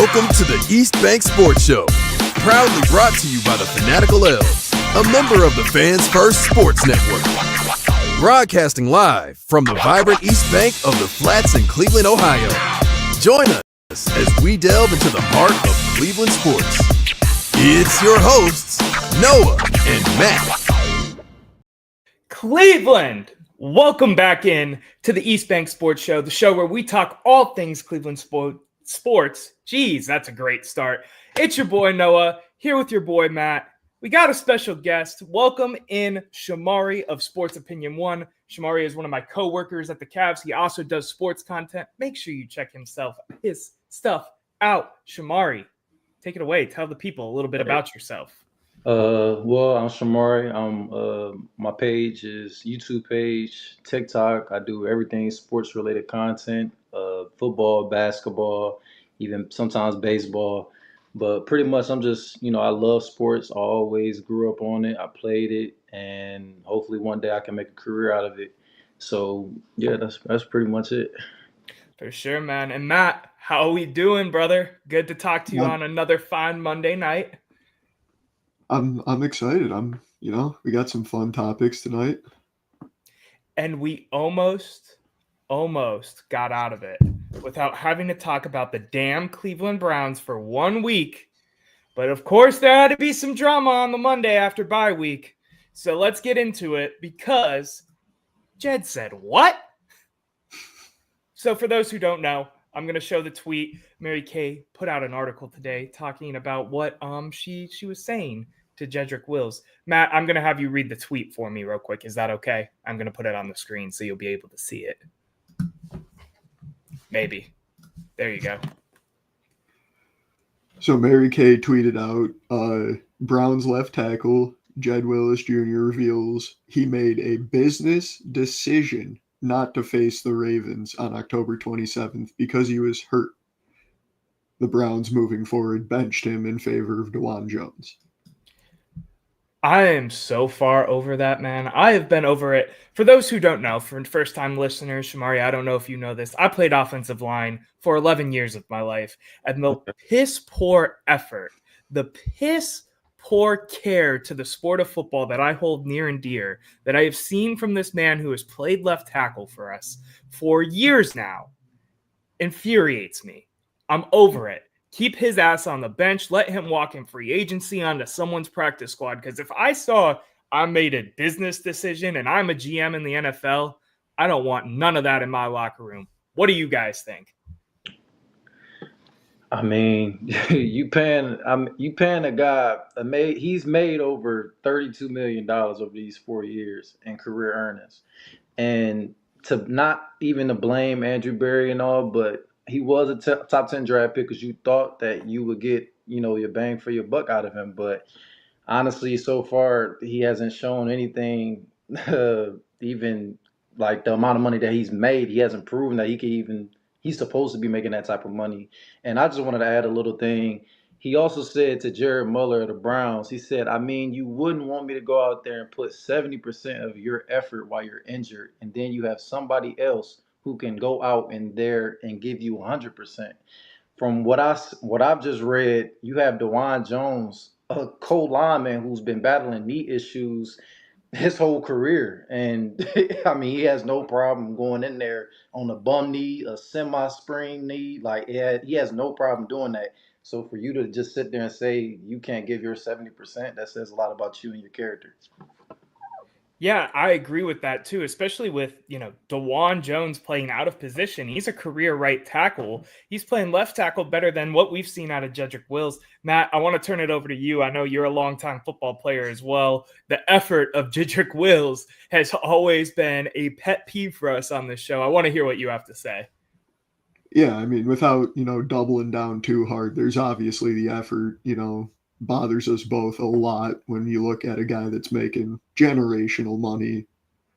Welcome to the East Bank Sports Show, proudly brought to you by the Fanatical Elves, a member of the Fans First Sports Network. Broadcasting live from the vibrant East Bank of the Flats in Cleveland, Ohio. Join us as we delve into the heart of Cleveland sports. It's your hosts, Noah and Matt. Cleveland, welcome back in to the East Bank Sports Show, the show where we talk all things Cleveland sports. Jeez, that's a great start. It's your boy Noah, here with your boy Matt. We got a special guest. Welcome in Shamari of Sports Opinion 1. Shamari is one of my co-workers at the Cavs. He also does sports content. Make sure you check his stuff out. Shamari, take it away. Tell the people a little bit about yourself. Well, I'm Shamari. My page is YouTube page, TikTok. I do everything sports related content, football, basketball, even sometimes baseball. But pretty much I'm just, I love sports. I always grew up on it. I played it, and hopefully one day I can make a career out of it. So yeah, that's pretty much it. For sure, man. And Matt, how are we doing, brother? Good to talk to you on another fine Monday night. I'm excited. We got some fun topics tonight. And we almost got out of it without having to talk about the damn Cleveland Browns for 1 week. But of course, there had to be some drama on the Monday after bye week. So let's get into it because Jed said, what? So for those who don't know, I'm going to show the tweet. Mary Kay put out an article today talking about what she was saying to Jedrick Wills. Matt, I'm going to have you read the tweet for me real quick. Is that okay? I'm going to put it on the screen so you'll be able to see it. Maybe. There you go. So Mary Kay tweeted out, Browns left tackle Jed Willis Jr. reveals he made a business decision not to face the Ravens on October 27th because he was hurt. The Browns moving forward benched him in favor of DeJuan Jones. I am so far over that, man. I have been over it. For those who don't know, for first-time listeners, Shamari, I don't know if you know this. I played offensive line for 11 years of my life. And the piss-poor effort, the piss-poor care to the sport of football that I hold near and dear, that I have seen from this man who has played left tackle for us for years now, infuriates me. I'm over it. Keep his ass on the bench. Let him walk in free agency onto someone's practice squad. Because if I saw I made a business decision and I'm a GM in the NFL, I don't want none of that in my locker room. What do you guys think? I mean, you paying a guy. He's made over $32 million over these 4 years in career earnings, and to not even to blame Andrew Berry and all, but he was a top 10 draft pick because you thought that you would get, your bang for your buck out of him. But honestly, so far, he hasn't shown anything, even like the amount of money that he's made. He hasn't proven that he's supposed to be making that type of money. And I just wanted to add a little thing. He also said to Jared Muller of the Browns, he said, you wouldn't want me to go out there and put 70% of your effort while you're injured, and then you have somebody else who can go out in there and give you 100%. From what I've just read, you have DeJuan Jones, a co-lineman who's been battling knee issues his whole career. And he has no problem going in there on a bum knee, a semi-spring knee. He has no problem doing that. So for you to just sit there and say you can't give your 70%, that says a lot about you and your character. Yeah, I agree with that too, especially with, DeJuan Jones playing out of position. He's a career right tackle. He's playing left tackle better than what we've seen out of Jedrick Wills. Matt, I want to turn it over to you. I know you're a longtime football player as well. The effort of Jedrick Wills has always been a pet peeve for us on this show. I want to hear what you have to say. Yeah, without, doubling down too hard, there's obviously the effort, bothers us both a lot when you look at a guy that's making generational money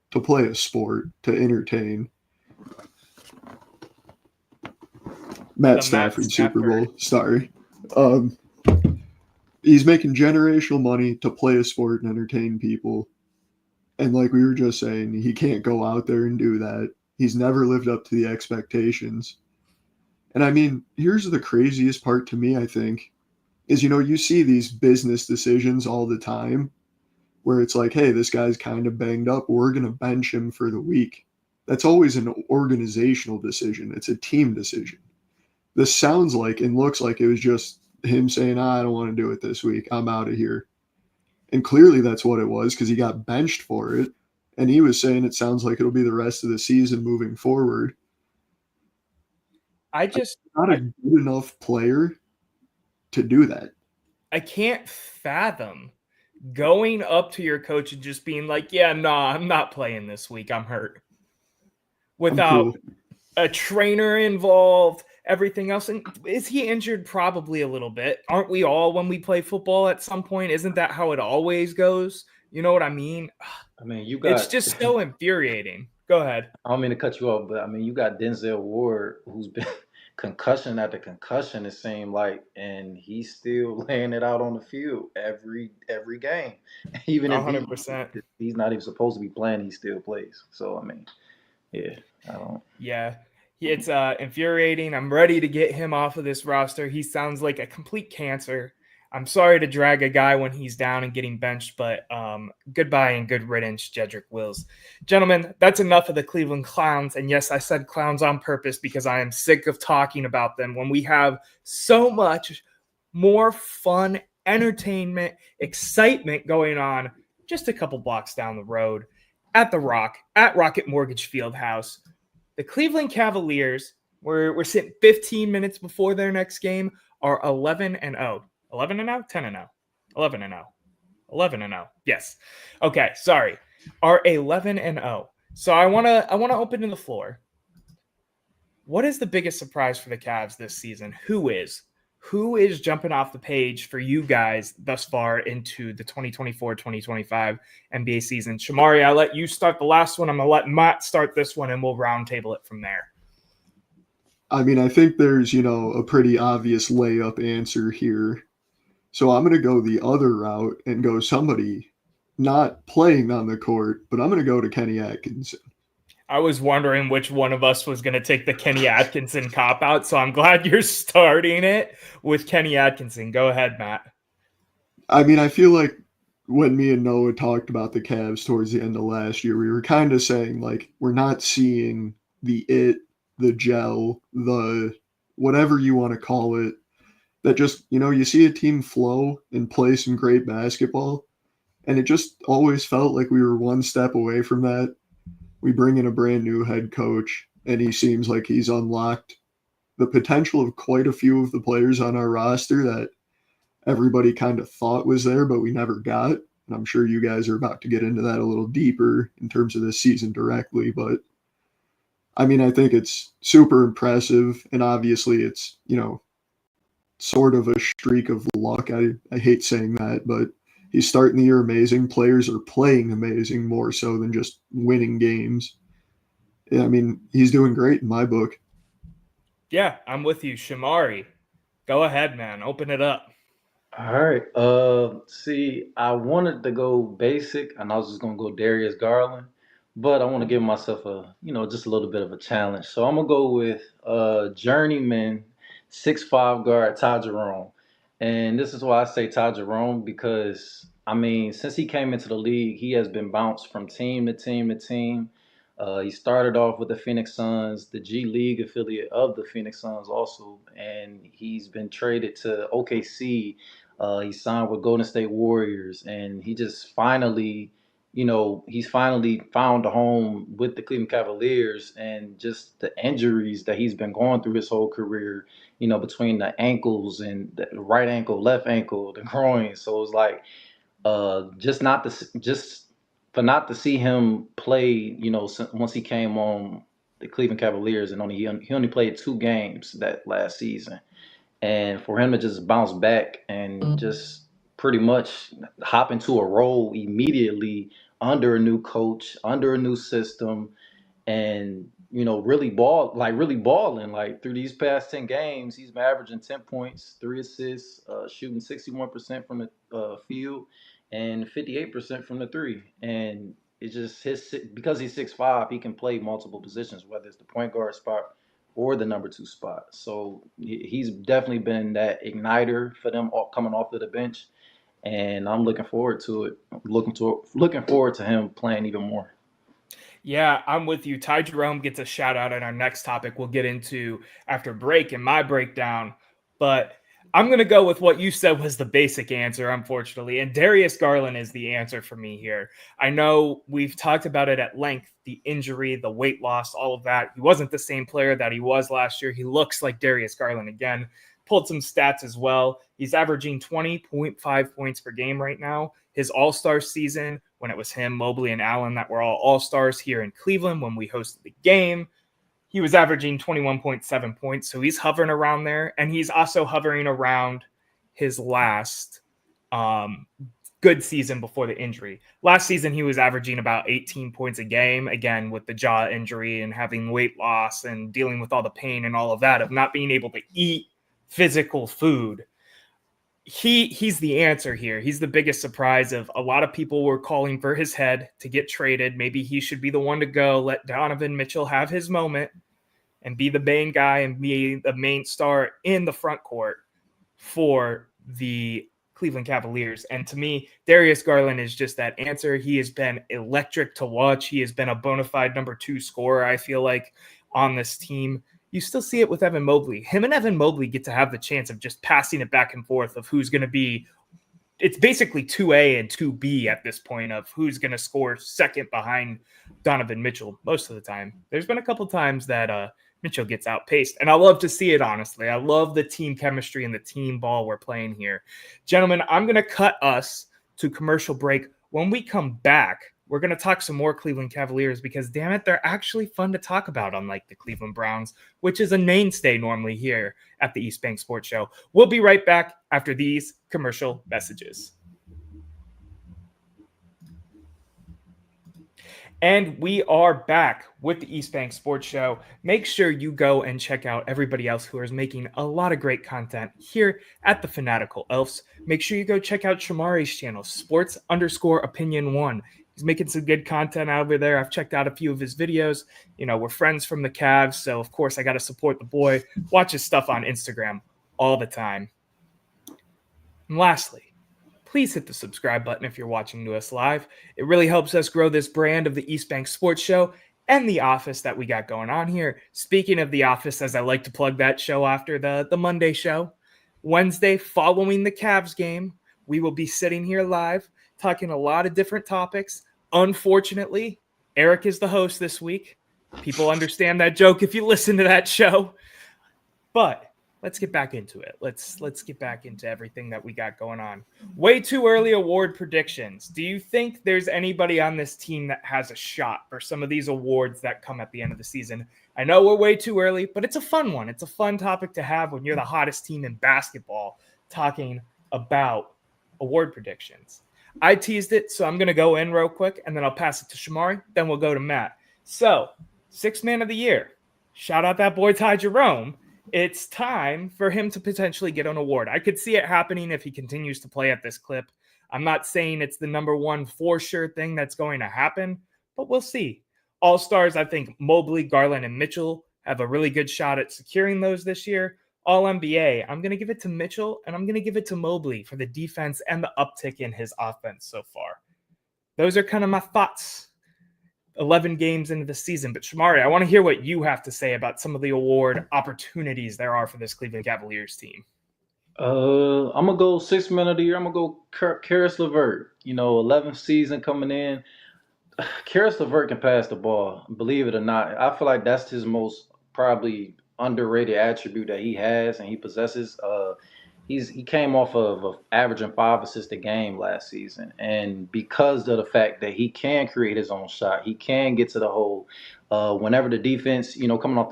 to play a sport, to entertain. Matt Stafford Super Bowl, sorry. He's making generational money to play a sport and entertain people. And like we were just saying, he can't go out there and do that. He's never lived up to the expectations. And I mean, here's the craziest part to me, I think, is you see these business decisions all the time where it's like, hey, this guy's kind of banged up. We're going to bench him for the week. That's always an organizational decision, it's a team decision. This sounds like and looks like it was just him saying, I don't want to do it this week. I'm out of here. And clearly that's what it was because he got benched for it. And he was saying it sounds like it'll be the rest of the season moving forward. Not a good enough player to do that. I can't fathom going up to your coach and just being like, yeah, no, I'm not playing this week. I'm hurt. Without a trainer involved, everything else. And is he injured? Probably a little bit. Aren't we all when we play football at some point? Isn't that how it always goes? You know what I mean? I mean, it's just so infuriating. Go ahead. I don't mean to cut you off, but I mean, you got Denzel Ward, who's been concussion after concussion, it seemed like, and he's still laying it out on the field every game. Even if 100%. he's not even supposed to be playing, he still plays. So, I mean, yeah, I don't. Yeah, it's infuriating. I'm ready to get him off of this roster. He sounds like a complete cancer. I'm sorry to drag a guy when he's down and getting benched, but goodbye and good riddance, Jedrick Wills. Gentlemen, that's enough of the Cleveland Clowns. And yes, I said clowns on purpose because I am sick of talking about them when we have so much more fun, entertainment, excitement going on just a couple blocks down the road at the Rock, at Rocket Mortgage Fieldhouse. The Cleveland Cavaliers, we're sitting 15 minutes before their next game, are 11-0. 11-0? 10-0? 11-0. 11-0. Yes. Okay, sorry. Are 11-0. So I want to open to the floor. What is the biggest surprise for the Cavs this season? Who is jumping off the page for you guys thus far into the 2024-2025 NBA season? Shamari, I'll let you start the last one. I'm going to let Matt start this one, and we'll roundtable it from there. I mean, I think there's, a pretty obvious layup answer here. So I'm going to go the other route and go somebody not playing on the court, but I'm going to go to Kenny Atkinson. I was wondering which one of us was going to take the Kenny Atkinson cop-out, so I'm glad you're starting it with Kenny Atkinson. Go ahead, Matt. I mean, I feel like when me and Noah talked about the Cavs towards the end of last year, we were kind of saying, like, we're not seeing the gel, the whatever you want to call it, that just, you see a team flow and play some great basketball, and it just always felt like we were one step away from that. We bring in a brand new head coach, and he seems like he's unlocked the potential of quite a few of the players on our roster that everybody kind of thought was there, but we never got. And I'm sure you guys are about to get into that a little deeper in terms of this season directly. But I mean, I think it's super impressive. And obviously it's, sort of a streak of luck. I hate saying that, but he's starting the year amazing. Players are playing amazing more so than just winning games. I mean, he's doing great in my book. Yeah, I'm with you. Shamari, go ahead, man. Open it up. All right. See, I wanted to go basic, and I was just gonna go Darius Garland, but I want to give myself just a little bit of a challenge. So I'm gonna go with journeyman 6'5" guard Ty Jerome, and this is why I say Ty Jerome because I mean, since he came into the league, he has been bounced from team to team to team. He started off with the Phoenix Suns, the G League affiliate of the Phoenix Suns, also, and he's been traded to OKC. He signed with Golden State Warriors, and he just finally, he's finally found a home with the Cleveland Cavaliers. And just the injuries that he's been going through his whole career, between the ankles and the right ankle, left ankle, the groin. So it's like, just for not to see him play, once he came on the Cleveland Cavaliers, and he only played 2 games that last season. And for him to just bounce back and just pretty much hop into a role immediately under a new coach, under a new system, and really balling. Like through these past 10 games, he's been averaging 10 points, 3 assists, shooting 61% from the field and 58% from the three. And it's just because he's 6'5", he can play multiple positions, whether it's the point guard spot or the number 2 spot. So he's definitely been that igniter for them coming off of the bench, and I'm looking forward to it. Looking forward to him playing even more. Yeah, I'm with you. Ty Jerome gets a shout out in our next topic we'll get into after break in my breakdown. But I'm going to go with what you said was the basic answer, unfortunately. And Darius Garland is the answer for me here. I know we've talked about it at length, the injury, the weight loss, all of that. He wasn't the same player that he was last year. He looks like Darius Garland again. Pulled some stats as well. He's averaging 20.5 points per game right now. His all-star season, when it was him, Mobley, and Allen that were all all-stars here in Cleveland when we hosted the game, he was averaging 21.7 points. So he's hovering around there. And he's also hovering around his last good season before the injury. Last season, he was averaging about 18 points a game, again, with the jaw injury and having weight loss and dealing with all the pain and all of that of not being able to eat physical food. He's the answer here. He's the biggest surprise of a lot of people were calling for his head to get traded. Maybe he should be the one to go. Let Donovan Mitchell have his moment and be the main guy and be the main star in the front court for the Cleveland Cavaliers. And to me, Darius Garland is just that answer. He has been electric to watch. He has been a bona fide number 2 scorer, I feel like, on this team. You still see it with Evan Mobley. Him and Evan Mobley get to have the chance of just passing it back and forth of who's going to be. It's basically 2A and 2B at this point of who's going to score second behind Donovan Mitchell most of the time. There's been a couple times that Mitchell gets outpaced, and I love to see it, honestly. I love the team chemistry and the team ball we're playing here. Gentlemen, I'm going to cut us to commercial break. When we come back, we're going to talk some more Cleveland Cavaliers because, damn it, they're actually fun to talk about, unlike the Cleveland Browns, which is a mainstay normally here at the East Bank Sports Show. We'll be right back after these commercial messages. And we are back with the East Bank Sports Show. Make sure you go and check out everybody else who is making a lot of great content here at the Fanatical Elves. Make sure you go check out Shamari's channel, sports_opinion1. He's making some good content over there. I've checked out a few of his videos. You know, we're friends from the Cavs, so of course I got to support the boy. Watch his stuff on Instagram all the time. And lastly, please hit the subscribe button if you're watching to us live. It really helps us grow this brand of the East Bank Sports Show and the office that we got going on here. Speaking of the office, as I like to plug that show after the Monday show, Wednesday following the Cavs game, we will be sitting here live talking a lot of different topics. Unfortunately, Eric is the host this week. People understand that joke if you listen to that show. But let's get back into it. Let's get back into everything that we got going on. Way too early award predictions. Do you think there's anybody on this team that has a shot for some of these awards that come at the end of the season? I know we're way too early, but it's a fun one. It's a fun topic to have when you're the hottest team in basketball talking about award predictions. I teased it, so I'm going to go in real quick, and then I'll pass it to Shamari. Then we'll go to Matt. So, Sixth Man of the Year. Shout out that boy Ty Jerome. It's time for him to potentially get an award. I could see it happening if he continues to play at this clip. I'm not saying it's the number one for sure thing that's going to happen, but we'll see. All-Stars, I think Mobley, Garland, and Mitchell have a really good shot at securing those this year. All-NBA, I'm going to give it to Mitchell, and I'm going to give it to Mobley for the defense and the uptick in his offense so far. Those are kind of my thoughts 11 games into the season. But Shamari, I want to hear what you have to say about some of the award opportunities there are for this Cleveland Cavaliers team. I'm going to go 6th Man of the Year. I'm going to go Karis LeVert. 11th season coming in. Karis LeVert can pass the ball, believe it or not. I feel like that's his most probably underrated attribute that he has and he possesses. He came off of averaging 5 assists a game last season, and because of the fact that he can create his own shot, he can get to the hole. Whenever the defense,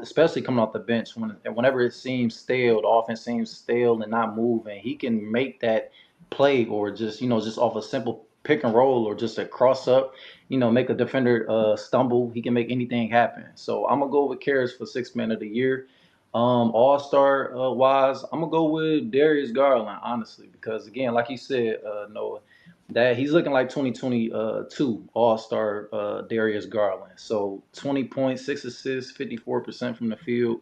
especially coming off the bench, whenever it seems stale, the offense seems stale and not moving, he can make that play or just off a simple pick and roll or just a cross up, make a defender stumble. He can make anything happen. So I'm gonna go with Karis for 6th Man of the Year. All-star wise, I'm gonna go with Darius Garland, honestly, because again, like you said, Noah, that he's looking like 2022 All-Star Darius Garland. So 20 points, 6 assists, 54% from the field.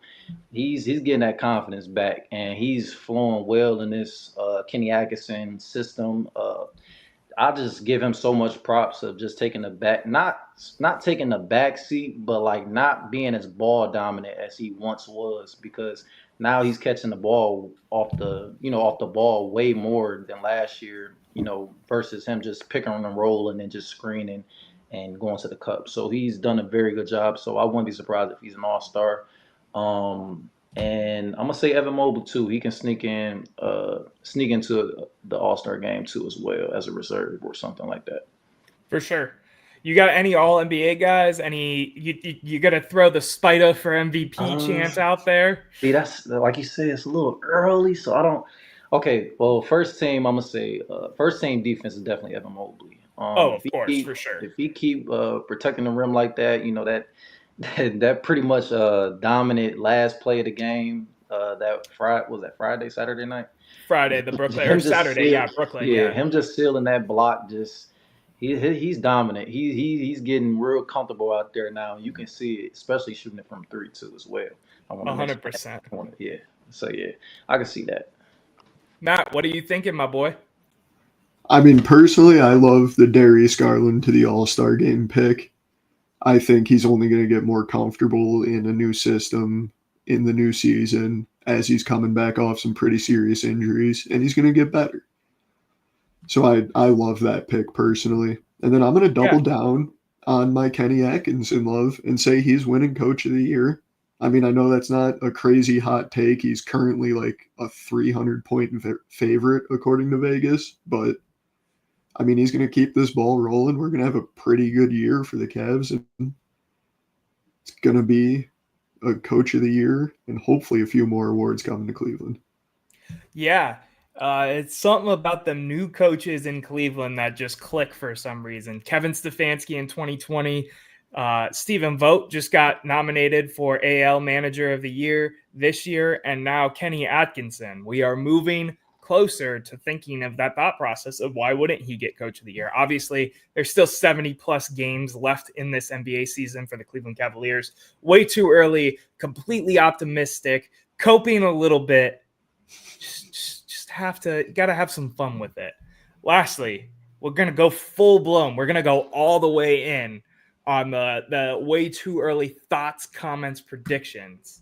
He's getting that confidence back, and he's flowing well in this Kenny Atkinson system. I just give him so much props of just taking the back, not taking the back seat, but like not being as ball dominant as he once was, because now he's catching the ball off the ball way more than last year, versus him just picking on and roll and then just screening and going to the cup. So he's done a very good job. So I wouldn't be surprised if he's an all-star. And I'm gonna say Evan Mobley too. He can sneak into the All Star game too as well as a reserve or something like that. For sure. You got any All NBA guys? You got to throw the Spida for MVP chance out there? See, that's like you said, it's a little early, so I don't. Okay, well, first team, I'm gonna say first team defense is definitely Evan Mobley. Of course, for sure. If he keep protecting the rim like that, that pretty much dominant last play of the game. Friday, Saturday night? Friday, the Brooklyn or Saturday, Brooklyn. Yeah, him just sealing that block, he's dominant. He's getting real comfortable out there now. You can see it, especially shooting it from 3 too as well. 100%. Yeah, so yeah, I can see that. Matt, what are you thinking, my boy? I mean, personally, I love the Darius Garland to the All-Star game pick. I think he's only going to get more comfortable in a new system in the new season as he's coming back off some pretty serious injuries, and he's going to get better. So I love that pick personally. And then I'm going to double down on my Kenny Atkinson love and say he's winning Coach of the Year. I mean, I know that's not a crazy hot take. He's currently like a 300-point favorite according to Vegas, but I mean, he's going to keep this ball rolling. We're going to have a pretty good year for the Cavs, and it's going to be a Coach of the Year and hopefully a few more awards coming to Cleveland. Yeah, it's something about the new coaches in Cleveland that just click for some reason. Kevin Stefanski in 2020. Stephen Vogt just got nominated for AL Manager of the Year this year, and now Kenny Atkinson. We are moving closer to thinking of that thought process of why wouldn't he get Coach of the Year? Obviously, there's still 70-plus games left in this NBA season for the Cleveland Cavaliers. Way too early, completely optimistic, coping a little bit. Just gotta have some fun with it. Lastly, we're gonna go full blown. We're gonna go all the way in on the way too early thoughts, comments, predictions.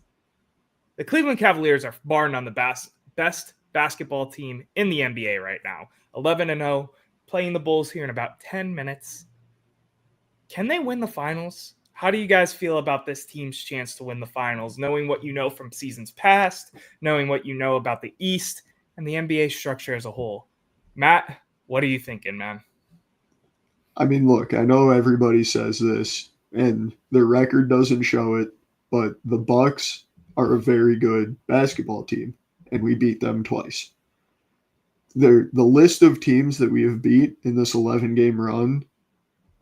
The Cleveland Cavaliers are barring on the best basketball team in the NBA right now. 11-0, playing the Bulls here in about 10 minutes. Can they win the finals? How do you guys feel about this team's chance to win the finals, knowing what you know from seasons past, knowing what you know about the East and the NBA structure as a whole? Matt, what are you thinking, man? I mean, look, I know everybody says this, and their record doesn't show it, but the Bucks are a very good basketball team, and we beat them twice. The list of teams that we have beat in this 11-game run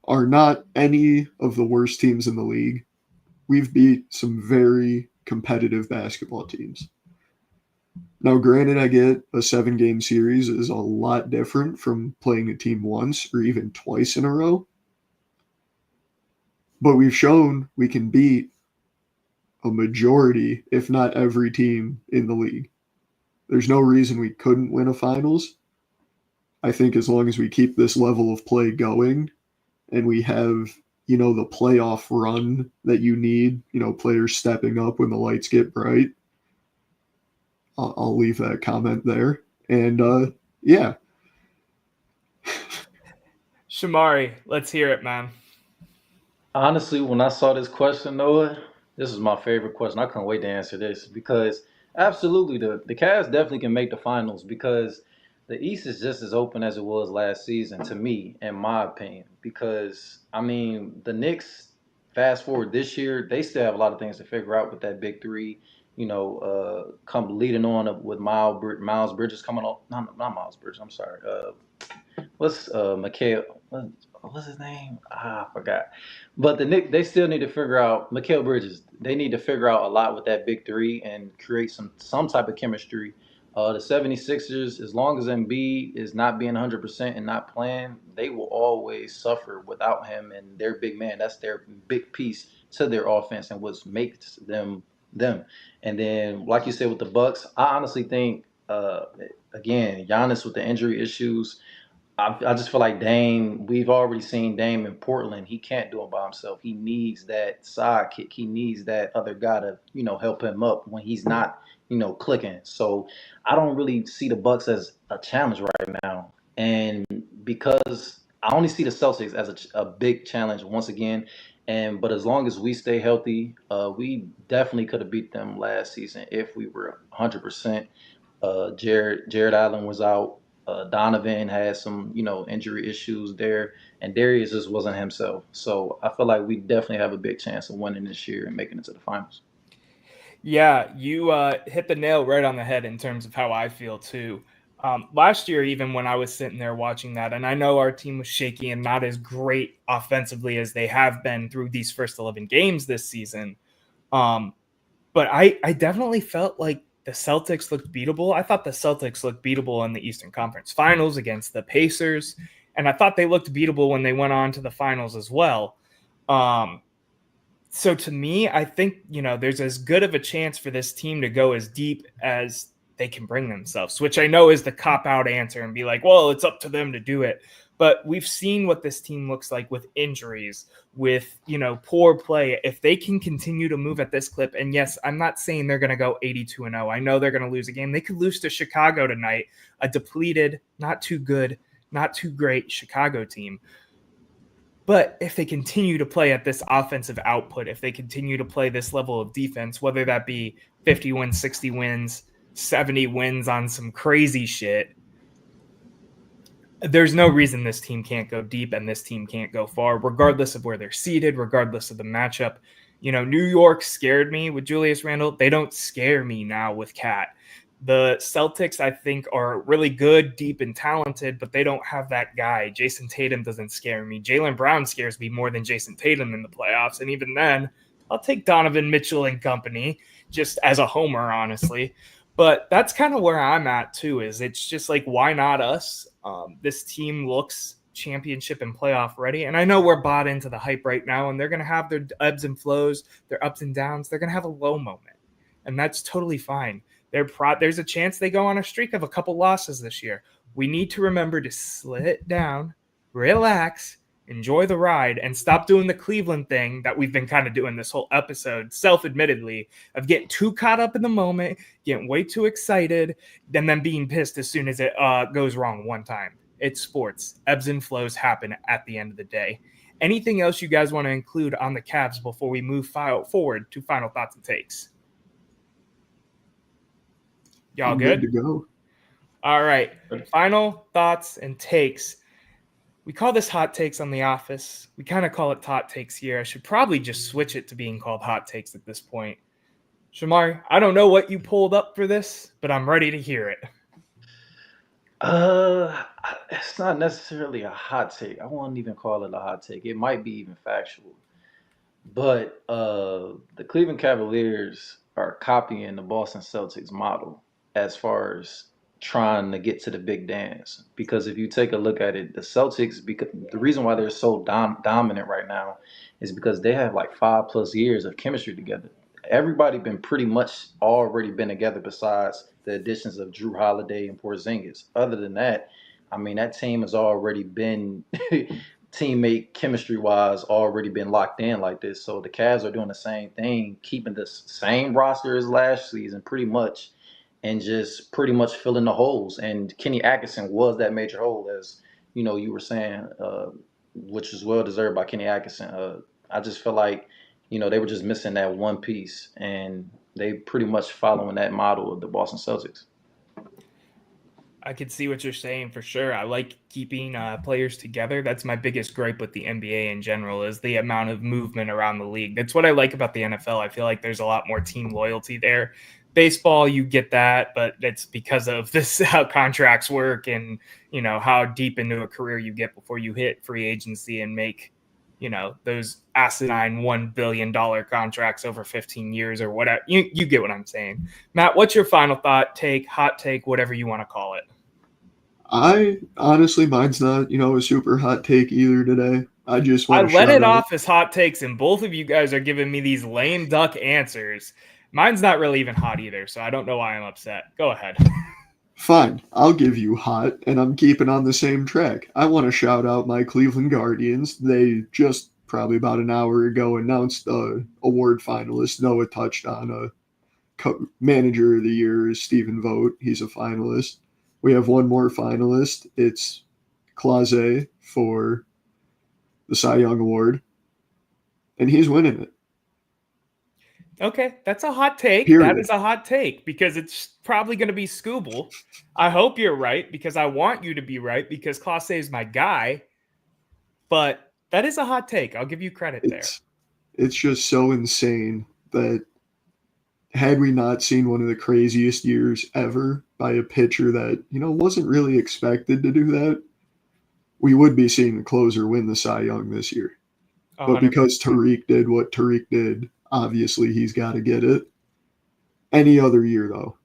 are not any of the worst teams in the league. We've beat some very competitive basketball teams. Now, granted, I get a 7-game series is a lot different from playing a team once or even twice in a row. But we've shown we can beat a majority, if not every team in the league. There's no reason we couldn't win a finals. I think as long as we keep this level of play going and we have, the playoff run that you need, players stepping up when the lights get bright, I'll leave that comment there. And, yeah. Shamari, let's hear it, man. Honestly, when I saw this question, Noah, this is my favorite question. I couldn't wait to answer this because absolutely the Cavs definitely can make the finals because the East is just as open as it was last season to me, in my opinion. Because, I mean, the Knicks, fast forward this year, they still have a lot of things to figure out with that big three. Come leading on with Miles Bridges coming on. Not Miles Bridges. I'm sorry. What's his name? I forgot. But the Knicks, they still need to figure out Mikal Bridges. They need to figure out a lot with that big three and create some type of chemistry The 76ers, as long as Embiid is not being 100% and not playing, they will always suffer without him and their big man. That's their big piece to their offense and what makes them them. And then, like you said, with the Bucks, I honestly think, again, Giannis with the injury issues, I just feel like Dame, we've already seen Dame in Portland. He can't do it by himself. He needs that sidekick. He needs that other guy to, help him up when he's not, clicking. So I don't really see the Bucks as a challenge right now. And because I only see the Celtics as a big challenge once again. But as long as we stay healthy, we definitely could have beat them last season if we were 100%. Jared Allen was out. Donovan had some, injury issues there, and Darius just wasn't himself. So I feel like we definitely have a big chance of winning this year and making it to the finals. Yeah, you hit the nail right on the head in terms of how I feel too. Last year, even when I was sitting there watching that, and I know our team was shaky and not as great offensively as they have been through these first 11 games this season. But I definitely felt like the Celtics looked beatable. I thought the Celtics looked beatable in the Eastern Conference Finals against the Pacers, and I thought they looked beatable when they went on to the finals as well. So to me, I think, there's as good of a chance for this team to go as deep as they can bring themselves, which I know is the cop-out answer and be like, well, it's up to them to do it. But we've seen what this team looks like with injuries, with, poor play. If they can continue to move at this clip, and yes, I'm not saying they're going to go 82-0. I know they're going to lose a game. They could lose to Chicago tonight, a depleted, not too good, not too great Chicago team. But if they continue to play at this offensive output, if they continue to play this level of defense, whether that be 50 wins, 60 wins, 70 wins on some crazy shit, there's no reason this team can't go deep and this team can't go far, regardless of where they're seated, regardless of the matchup. New York scared me with Julius Randle. They don't scare me now with Cat. The Celtics, I think, are really good, deep, and talented, but they don't have that guy. Jason Tatum doesn't scare me. Jaylen Brown scares me more than Jason Tatum in the playoffs. And even then, I'll take Donovan Mitchell and company just as a homer, honestly. But that's kind of where I'm at, too, is it's just like, why not us? This team looks championship and playoff ready. And I know we're bought into the hype right now, and they're going to have their ebbs and flows, their ups and downs. They're going to have a low moment, and that's totally fine. There's a chance they go on a streak of a couple losses this year. We need to remember to sit down, relax, enjoy the ride, and stop doing the Cleveland thing that we've been kind of doing this whole episode, self-admittedly, of getting too caught up in the moment, getting way too excited, and then being pissed as soon as it goes wrong one time. It's sports. Ebbs and flows happen at the end of the day. Anything else you guys want to include on the Cavs before we move forward to final thoughts and takes? Y'all good? Good to go. All right. Final thoughts and takes. We call this hot takes on The Office. We kind of call it hot takes here. I should probably just switch it to being called hot takes at this point. Shamari, I don't know what you pulled up for this, but I'm ready to hear it. It's not necessarily a hot take. I won't even call it a hot take. It might be even factual. But the Cleveland Cavaliers are copying the Boston Celtics model as far as trying to get to the big dance. Because if you take a look at it, the Celtics, because the reason why they're so dominant right now is because they have like 5+ years of chemistry together. Everybody been pretty much already been together besides the additions of Drew Holiday and Porzingis. Other than that, I mean, that team has already been teammate chemistry wise already been locked in like this. So the Cavs are doing the same thing, keeping the same roster as last season pretty much, and just pretty much filling the holes. And Kenny Atkinson was that major hole, as you were saying, which is well deserved by Kenny Atkinson. I just feel like they were just missing that one piece, and they pretty much following that model of the Boston Celtics. I could see what you're saying for sure. I like keeping players together. That's my biggest gripe with the NBA in general, is the amount of movement around the league. That's what I like about the NFL. I feel like there's a lot more team loyalty there. Baseball, you get that, but it's because of this, how contracts work, and how deep into a career you get before you hit free agency and make those asinine $1 billion contracts over 15 years or whatever. You get what I'm saying. Matt, what's your final thought, take, hot take, whatever you want to call it? I honestly, mine's not, a super hot take either today. I just I want to let shout it out. off as hot takes, and both of you guys are giving me these lame duck answers. Mine's not really even hot either, so I don't know why I'm upset. Go ahead. Fine, I'll give you hot, and I'm keeping on the same track. I want to shout out my Cleveland Guardians. They just probably about an hour ago announced the award finalist. Noah touched on manager of the year is Stephen Vogt. He's a finalist. We have one more finalist. It's Clase for the Cy Young Award, and he's winning it. Okay, that's a hot take. Period. That is a hot take because it's probably going to be Scooble. I hope you're right because I want you to be right because Clase is my guy. But that is a hot take. I'll give you credit there. It's just so insane that had we not seen one of the craziest years ever by a pitcher that, wasn't really expected to do that, we would be seeing the closer win the Cy Young this year. 100%. But because Tariq did what Tariq did, obviously he's got to get it. Any other year, though,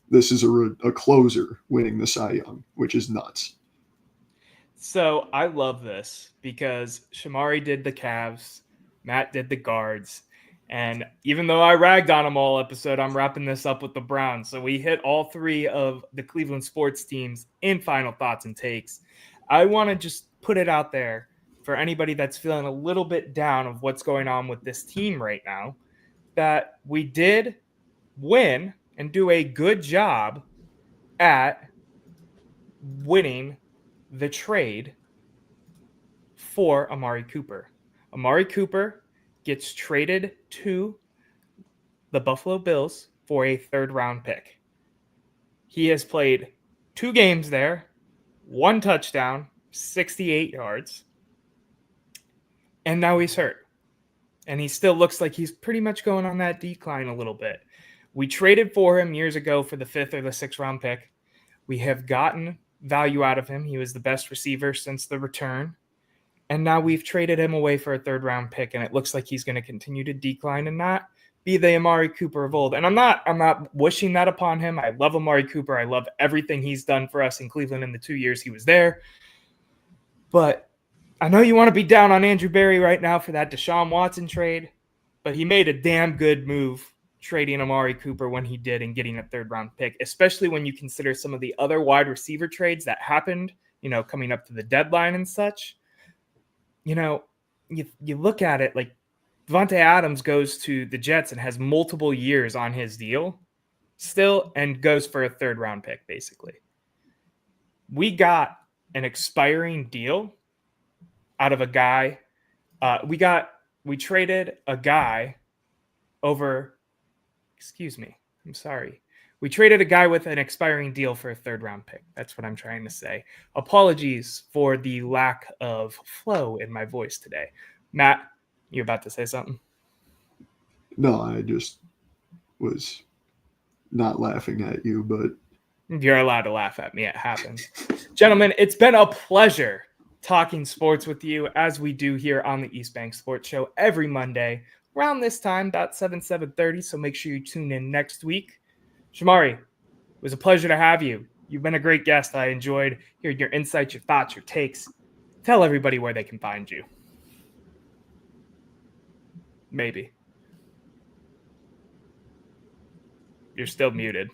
this is a closer winning the Cy Young, which is nuts. So I love this because Shamari did the Cavs, Matt did the guards, and even though I ragged on them all episode, I'm wrapping this up with the Browns. So we hit all three of the Cleveland sports teams in final thoughts and takes. I want to just put it out there for anybody that's feeling a little bit down of what's going on with this team right now, that we did win and do a good job at winning the trade for Amari Cooper. Amari Cooper gets traded to the Buffalo Bills for a third-round pick. He has played 2 games there, 1 touchdown, 68 yards, and now he's hurt. And he still looks like he's pretty much going on that decline a little bit. We traded for him years ago for the 5th or the 6th round pick. We have gotten value out of him. He was the best receiver since the return. And now we've traded him away for a 3rd round pick, and it looks like he's going to continue to decline and not be the Amari Cooper of old. And I'm not wishing that upon him. I love Amari Cooper. I love everything he's done for us in Cleveland in the 2 years he was there. But I know you want to be down on Andrew Berry right now for that Deshaun Watson trade, but he made a damn good move trading Amari Cooper when he did and getting a 3rd round pick, especially when you consider some of the other wide receiver trades that happened, coming up to the deadline and such. You look at it like Devontae Adams goes to the Jets and has multiple years on his deal still and goes for a 3rd round pick, basically. We got an expiring deal out of a guy. We traded a guy over. Excuse me. I'm sorry. We traded a guy with an expiring deal for a 3rd round pick. That's what I'm trying to say. Apologies for the lack of flow in my voice today. Matt, you about to say something? No, I just was not laughing at you, but you're allowed to laugh at me. It happens. Gentlemen, it's been a pleasure talking sports with you as we do here on the East Bank Sports Show every Monday around this time, about 7:30. So make sure you tune in next week. Shamari, it was a pleasure to have you. You've been a great guest. I enjoyed hearing your insights, your thoughts, your takes. Tell everybody where they can find you. Maybe. You're still muted.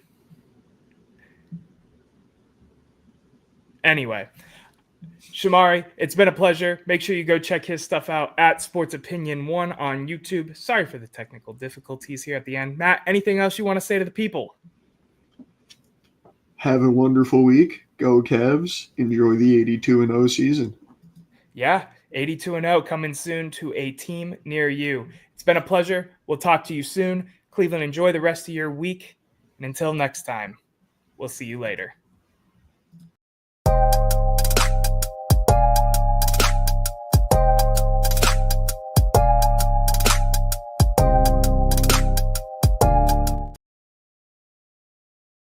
Anyway, Shamari, it's been a pleasure. Make sure you go check his stuff out at Sports Opinion 1 on YouTube. Sorry for the technical difficulties here at the end. Matt, anything else you want to say to the people? Have a wonderful week. Go Cavs. Enjoy the 82-0 season. Yeah, 82-0 coming soon to a team near you. It's been a pleasure. We'll talk to you soon. Cleveland, enjoy the rest of your week. And until next time, we'll see you later.